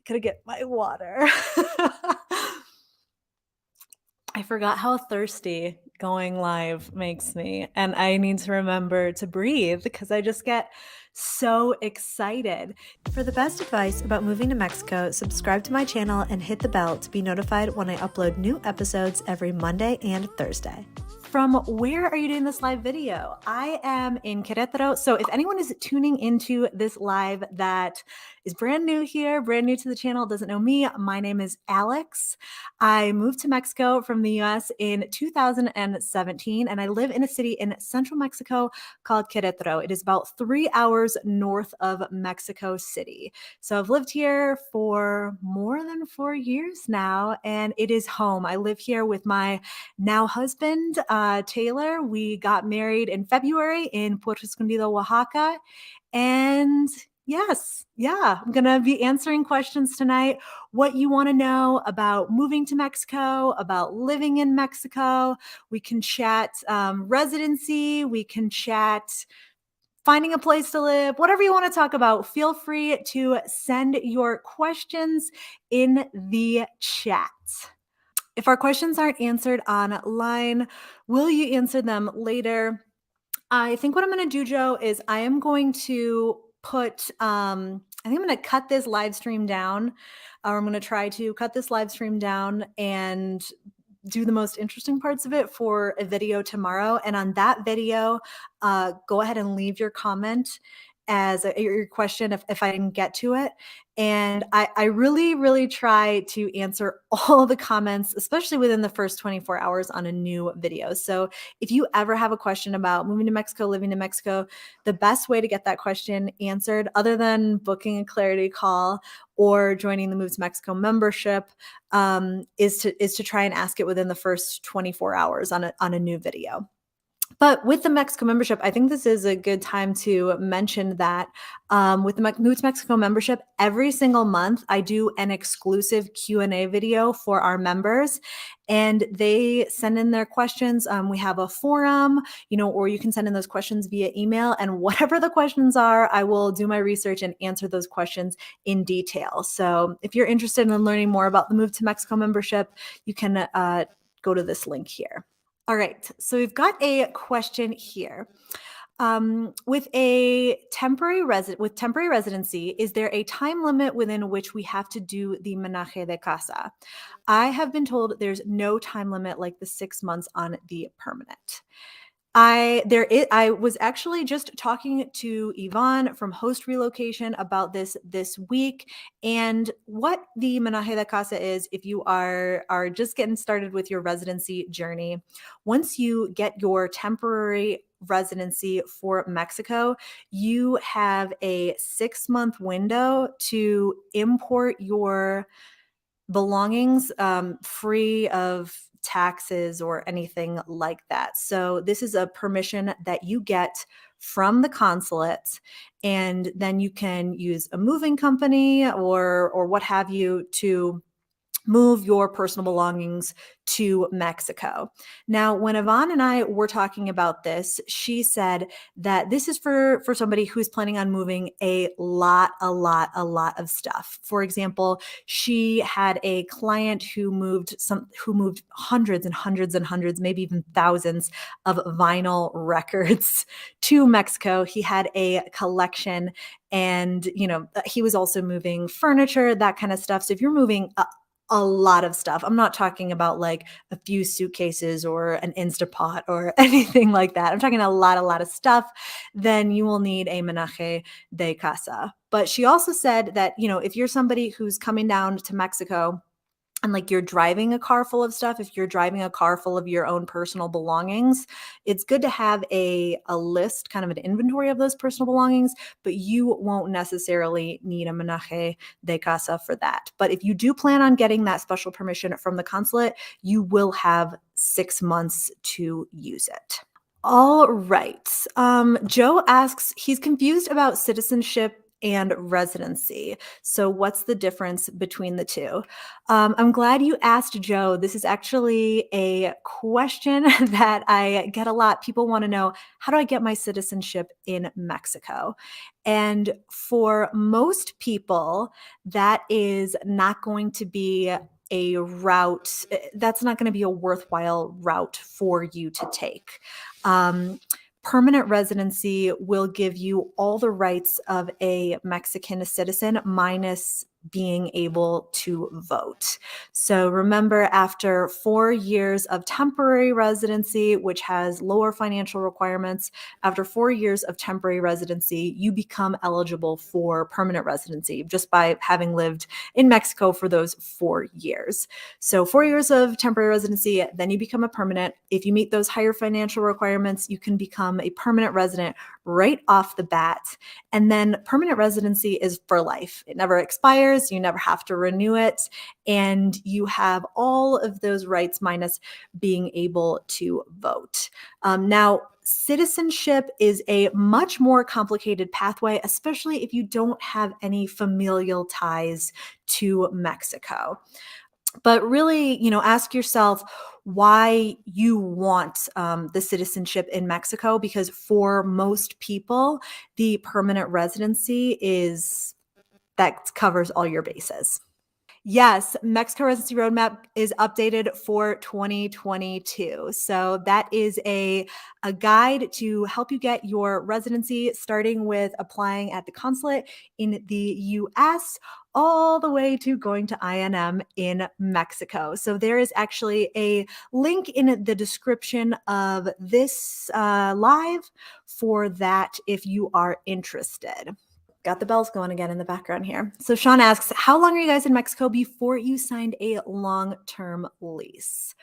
Gotta get my water. I forgot how thirsty going live makes me, and I need to remember to breathe because I just get so excited. For the best advice about moving to Mexico, subscribe to my channel and hit the bell to be notified when I upload new episodes every Monday and Thursday. From where are you doing this live video? I am in Querétaro. So if anyone is tuning into this live that is brand new here, brand new to the channel, doesn't know me, my name is Alex. I moved to Mexico from the US in 2017, and I live in a city in central Mexico called Querétaro. It is about 3 hours north of Mexico City. So I've lived here for more than 4 years now, and it is home. I live here with my now husband, Taylor. We got married in February in Puerto Escondido, Oaxaca. And I'm going to be answering questions tonight. What you want to know about moving to Mexico, about living in Mexico. We can chat residency. We can chat finding a place to live, whatever you want to talk about. Feel free to send your questions in the chat. If our questions aren't answered online, will you answer them later? I think what I'm going to do, Joe, is I am going to put, I think I'm going to cut this live stream down, or I'm going to try to cut this live stream down and do the most interesting parts of it for a video tomorrow. And on that video, go ahead and leave your comment as your question if I didn't get to it. And I really, really try to answer all the comments, especially within the first 24 hours on a new video. So if you ever have a question about moving to Mexico, living in Mexico, the best way to get that question answered, other than booking a clarity call or joining the Move to Mexico membership, is to try and ask it within the first 24 hours on a new video. But with the Mexico membership, I think this is a good time to mention that with the Move to Mexico membership, every single month I do an exclusive Q&A video for our members, and they send in their questions. We have a forum, or you can send in those questions via email, and whatever the questions are, I will do my research and answer those questions in detail. So if you're interested in learning more about the Move to Mexico membership, you can go to this link here. All right, so we've got a question here. With temporary residency, is there a time limit within which we have to do the menaje de casa? I have been told there's no time limit like the 6 months on the permanent. I was actually just talking to Yvonne from Host Relocation about this week, and what the menaje de casa is, if you are just getting started with your residency journey. Once you get your temporary residency for Mexico, you have a 6-month window to import your belongings free of taxes or anything like that. So this is a permission that you get from the consulate, and then you can use a moving company or what have you to move your personal belongings to Mexico. Now, when Yvonne and I were talking about this, she said that this is for somebody who's planning on moving a lot of stuff. For example, she had a client who moved hundreds and hundreds, maybe even thousands of vinyl records to Mexico. He had a collection, and he was also moving furniture, that kind of stuff. So if you're moving a lot of stuff, I'm not talking about like a few suitcases or an Instapot or anything like that. I'm talking a lot of stuff. Then you will need a menaje de casa. But she also said that, if you're somebody who's coming down to Mexico and like you're driving a car full of stuff, if you're driving a car full of your own personal belongings, it's good to have a list, kind of an inventory of those personal belongings, but you won't necessarily need a menaje de casa for that. But if you do plan on getting that special permission from the consulate, you will have 6 months to use it. All right. Joe asks, he's confused about citizenship and residency. So, what's the difference between the two? I'm glad you asked, Joe. This is actually a question that I get a lot. People want to know, how do I get my citizenship in Mexico? And for most people, that is not going to be a route, that's not going to be a worthwhile route for you to take. Um, Permanent residency will give you all the rights of a Mexican citizen minus being able to vote. So remember, after 4 years of temporary residency, which has lower financial requirements, after 4 years of temporary residency, you become eligible for permanent residency just by having lived in Mexico for those 4 years. So 4 years of temporary residency, then you become a permanent. If you meet those higher financial requirements, you can become a permanent resident right off the bat. And then permanent residency is for life. It never expires. You never have to renew it. And you have all of those rights minus being able to vote. Now, citizenship is a much more complicated pathway, especially if you don't have any familial ties to Mexico. But really, ask yourself why you want the citizenship in Mexico, because for most people, the permanent residency is that covers all your bases. Yes, Mexico Residency Roadmap is updated for 2022. So that is a guide to help you get your residency, starting with applying at the consulate in the US all the way to going to INM in Mexico. So there is actually a link in the description of this live for that if you are interested. Got the bells going again in the background here. So Sean asks, how long are you guys in Mexico before you signed a long-term lease?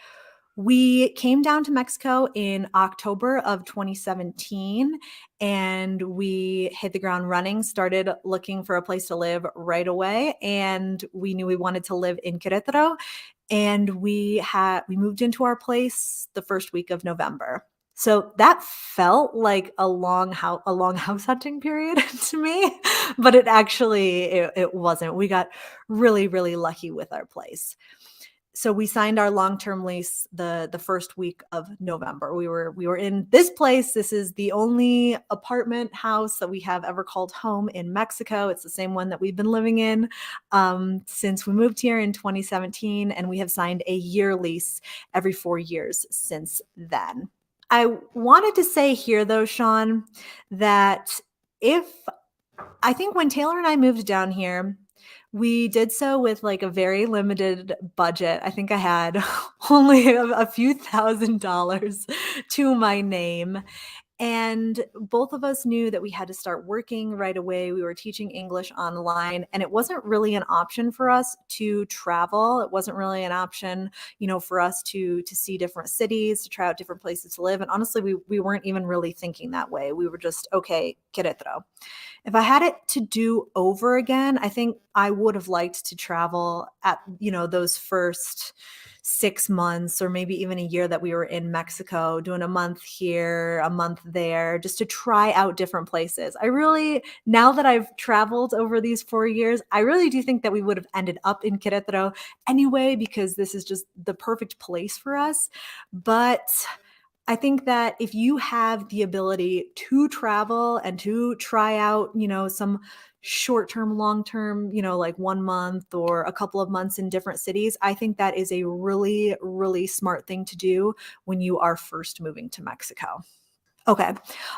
We came down to Mexico in October of 2017, and we hit the ground running, started looking for a place to live right away. And we knew we wanted to live in Querétaro. And we moved into our place the first week of November. So that felt like a long house hunting period to me, but it wasn't. We got really, really lucky with our place. So we signed our long-term lease the first week of November. We were in this place. This is the only apartment house that we have ever called home in Mexico. It's the same one that we've been living in since we moved here in 2017, and we have signed a year lease every 4 years since then. I wanted to say here, though, Sean, that I think when Taylor and I moved down here, we did so with like a very limited budget. I think I had only a few $1,000s to my name. And both of us knew that we had to start working right away. We were teaching English online, and it wasn't really an option for us to travel. It wasn't really an option, for us to see different cities, to try out different places to live. And honestly, we weren't even really thinking that way. We were just, okay, Querétaro. If I had it to do over again, I think I would have liked to travel at, those first 6 months or maybe even a year that we were in Mexico, doing a month here, a month there, just to try out different places. Now that I've traveled over these 4 years, I really do think that we would have ended up in Querétaro anyway, because this is just the perfect place for us. But I think that if you have the ability to travel and to try out, some short-term, long-term, like 1 month or a couple of months in different cities, I think that is a really, really smart thing to do when you are first moving to Mexico. Okay.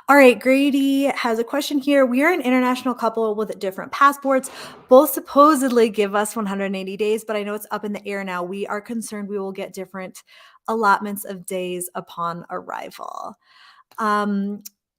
All right. Grady has a question here. We are an international couple with different passports. Both supposedly give us 180 days, but I know it's up in the air now. We are concerned we will get different allotments of days upon arrival.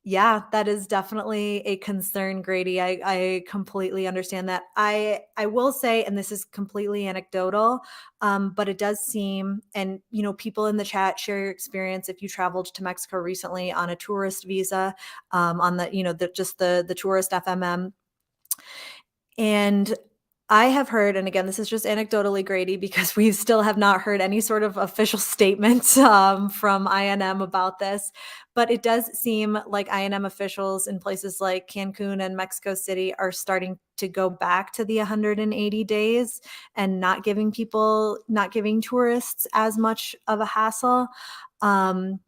Yeah, that is definitely a concern, Grady. I completely understand that. I will say, and this is completely anecdotal, but it does seem, and people in the chat, share your experience if you traveled to Mexico recently on a tourist visa, on the just the tourist FMM. And I have heard, and again, this is just anecdotally, Grady, because we still have not heard any sort of official statement from INM about this. But it does seem like INM officials in places like Cancun and Mexico City are starting to go back to the 180 days and not giving tourists as much of a hassle. Um,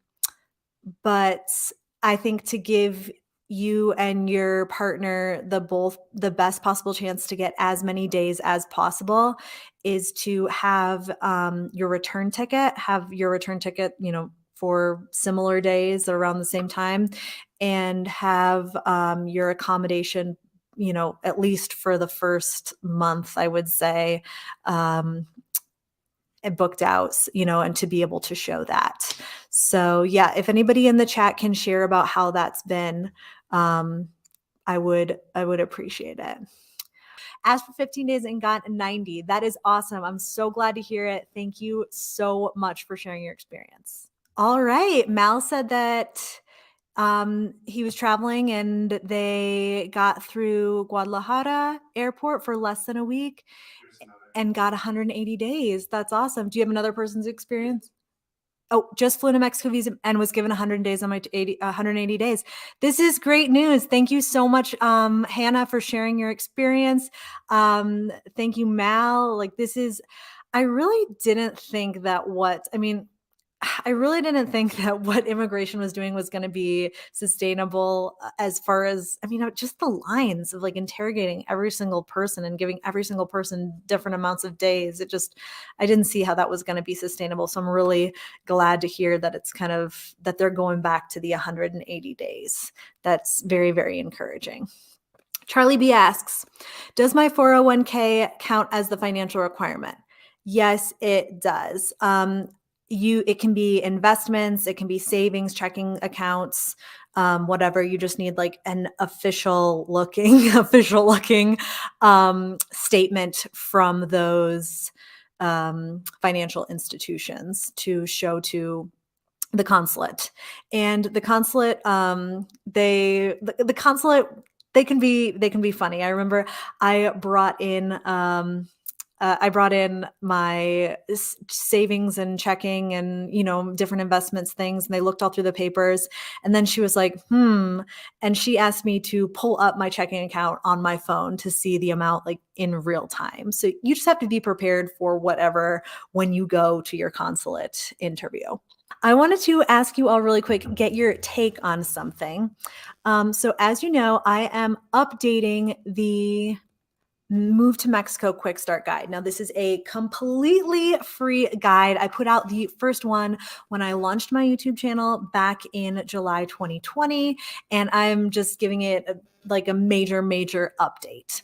but I think to give you and your partner the best possible chance to get as many days as possible is to have your return ticket, for similar days around the same time, and have your accommodation, at least for the first month, I would say, um, booked out, and to be able to show that. So, yeah, if anybody in the chat can share about how that's been, um, I would appreciate it. Asked for 15 days and got 90. That is awesome. I'm so glad to hear it. Thank you so much for sharing your experience. All right. Mal said that he was traveling and they got through Guadalajara airport for less than a week and got 180 days. That's awesome. Do you have another person's experience? Oh, just flew to Mexico visa and was given 100 days on my 180 days. This is great news. Thank you so much, Hannah, for sharing your experience. Thank you, Mal. I really didn't think that I really didn't think that what immigration was doing was going to be sustainable, as far as, just the lines of like interrogating every single person and giving every single person different amounts of days. I didn't see how that was going to be sustainable. So I'm really glad to hear that that they're going back to the 180 days. That's very, very encouraging. Charlie B asks, does my 401k count as the financial requirement? Yes, it does. It can be investments, it can be savings, checking accounts, whatever. You just need like an official looking statement from those financial institutions to show to the consulate. And the consulate, the consulate, they can be funny. I remember I brought in my savings and checking and, different investments things, and they looked all through the papers. And then she was like, and she asked me to pull up my checking account on my phone to see the amount like in real time. So you just have to be prepared for whatever when you go to your consulate interview. I wanted to ask you all really quick, get your take on something. So as you know, I am updating the Move to Mexico Quick Start Guide. Now, this is a completely free guide. I put out the first one when I launched my YouTube channel back in July 2020, and I'm just giving it a major, major update.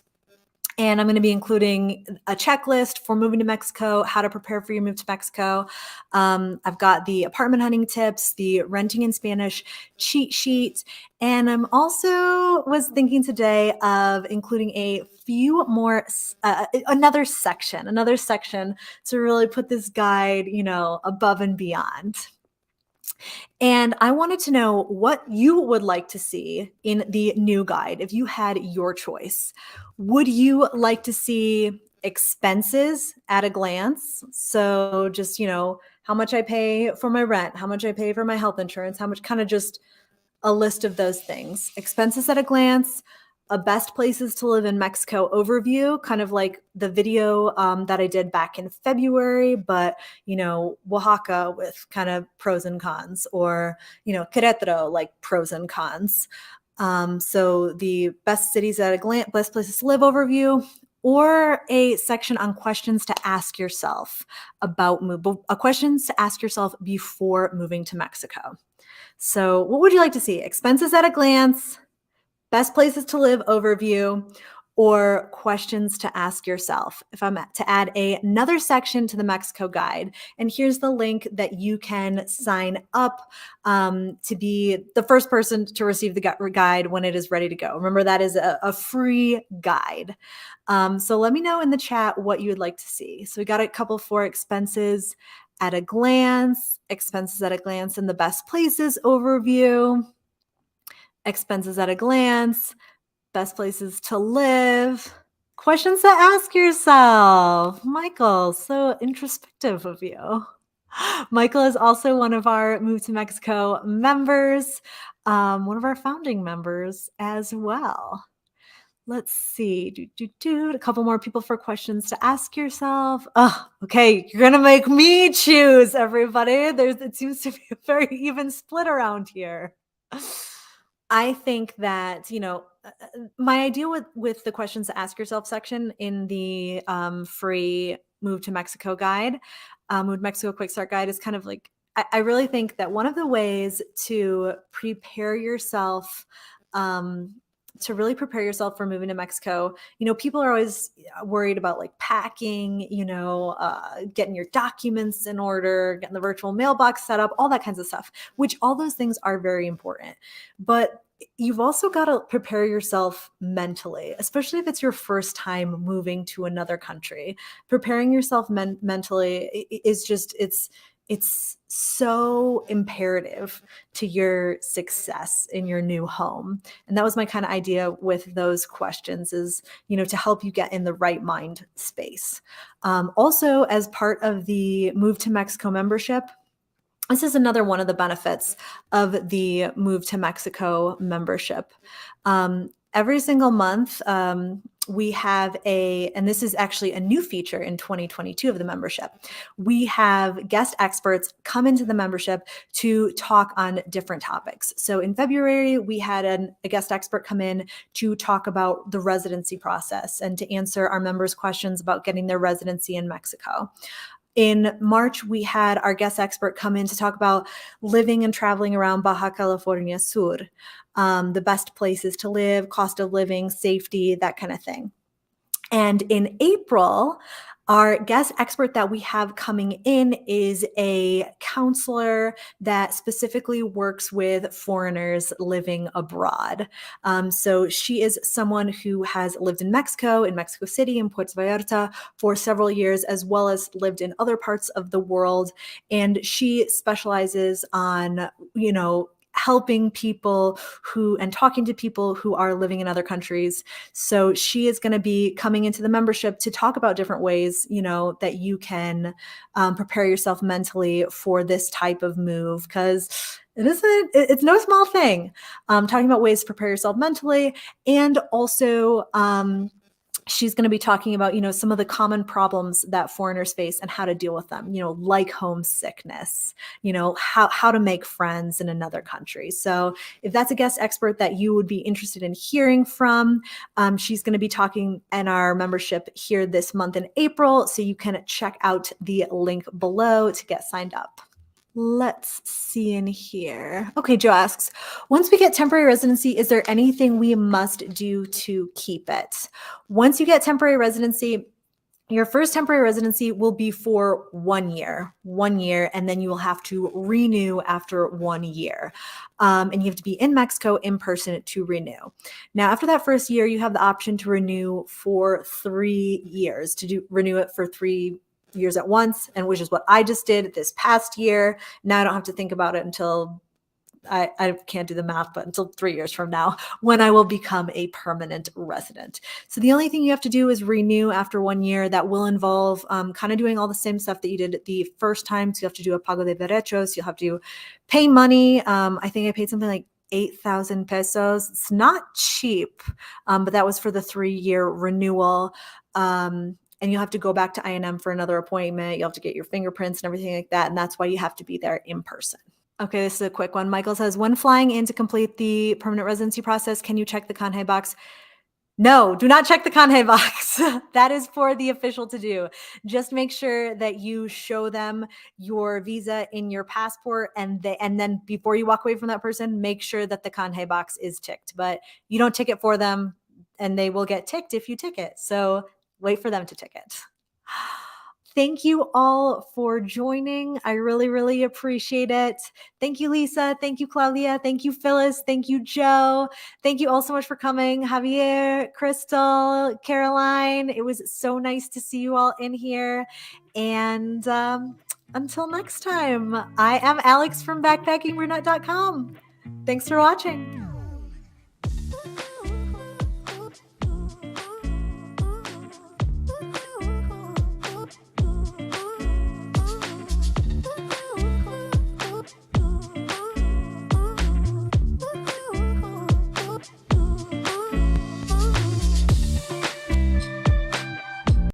And I'm going to be including a checklist for moving to Mexico, how to prepare for your move to Mexico. I've got the apartment hunting tips, the renting in Spanish cheat sheet. And I'm also was thinking today of including a few more, another section to really put this guide, above and beyond. And I wanted to know what you would like to see in the new guide if you had your choice. Would you like to see expenses at a glance? So just, how much I pay for my rent, how much I pay for my health insurance, how much, kind of just a list of those things. Expenses at a glance, a best places to live in Mexico overview, kind of like the video that I did back in February, but, Oaxaca with kind of pros and cons, or, Querétaro, like pros and cons. So the best cities at a glance, best places to live overview, or a section on questions to ask yourself questions to ask yourself before moving to Mexico. So what would you like to see? Expenses at a glance, best places to live overview, or questions to ask yourself? If I'm to add another section to the Mexico guide, and here's the link that you can sign up to be the first person to receive the guide when it is ready to go. Remember, that is a free guide. So let me know in the chat what you would like to see. So we got a couple for expenses at a glance, and the best places overview, expenses at a glance, best places to live, Questions to ask yourself. Michael, so introspective of you. Michael is also one of our Move to Mexico members, one of our founding members as well. Let's see. A couple more people for questions to ask yourself. Oh, okay. You're gonna make me choose, everybody. It seems to be a very even split around here. I think that, my idea with the questions to ask yourself section in the free Move to Mexico guide, Move to Mexico Quick Start Guide is kind of like, I really think that one of the ways to prepare yourself, um, to really prepare yourself for moving to Mexico, people are always worried about like packing, getting your documents in order, getting the virtual mailbox set up, all that kinds of stuff, which all those things are very important. But you've also got to prepare yourself mentally, especially if it's your first time moving to another country. Preparing yourself mentally is just, it's so imperative to your success in your new home. And that was my kind of idea with those questions is, to help you get in the right mind space. Also, as part of the Move to Mexico membership, this is another one of the benefits of the Move to Mexico membership. Every single month, we have and this is actually a new feature in 2022 of the membership. We have guest experts come into the membership to talk on different topics. So in February, we had a guest expert come in to talk about the residency process and to answer our members' questions about getting their residency in Mexico. In March, we had our guest expert come in to talk about living and traveling around Baja California Sur, the best places to live, cost of living, safety, that kind of thing. And in April, our guest expert that we have coming in is a counselor that specifically works with foreigners living abroad. So she is someone who has lived in Mexico City, in Puerto Vallarta for several years, as well as lived in other parts of the world. And she specializes on, helping people and talking to people who are living in other countries. So she is going to be coming into the membership to talk about different ways, that you can prepare yourself mentally for this type of move, because it's no small thing. Talking about ways to prepare yourself mentally, and also she's going to be talking about, some of the common problems that foreigners face and how to deal with them, like homesickness, how to make friends in another country. So if that's a guest expert that you would be interested in hearing from, she's going to be talking in our membership here this month in April. So you can check out the link below to get signed up. Let's see in here. Okay, Joe asks, once we get temporary residency, is there anything we must do to keep it? Once you get temporary residency, your first temporary residency will be for 1 year, and then you will have to renew after 1 year. And you have to be in Mexico in person to renew. Now, after that first year, you have the option to renew for 3 years, renew it for 3 years at once, and which is what I just did this past year. Now I don't have to think about it until I can't do the math, but until 3 years from now, when I will become a permanent resident. So the only thing you have to do is renew after 1 year. That will involve kind of doing all the same stuff that you did the first time. So you have to do a pago de derechos. You'll have to pay money. I think I paid something like 8,000 pesos. It's not cheap, but that was for the 3-year renewal. And you'll have to go back to INM for another appointment. You'll have to get your fingerprints and everything like that. And that's why you have to be there in person. Okay, this is a quick one. Michael says, when flying in to complete the permanent residency process, can you check the Kanhei box? No, do not check the Kanhei box. That is for the official to do. Just make sure that you show them your visa in your passport, and then before you walk away from that person, make sure that the Kanhei box is ticked. But you don't tick it for them, and they will get ticked if you tick it. So wait for them to tick it. Thank you all for joining. I really, really appreciate it. Thank you, Lisa. Thank you, Claudia. Thank you, Phyllis. Thank you, Joe. Thank you all so much for coming. Javier, Crystal, Caroline. It was so nice to see you all in here. And until next time, I am Alex from backpackingbrunette.com. Thanks for watching.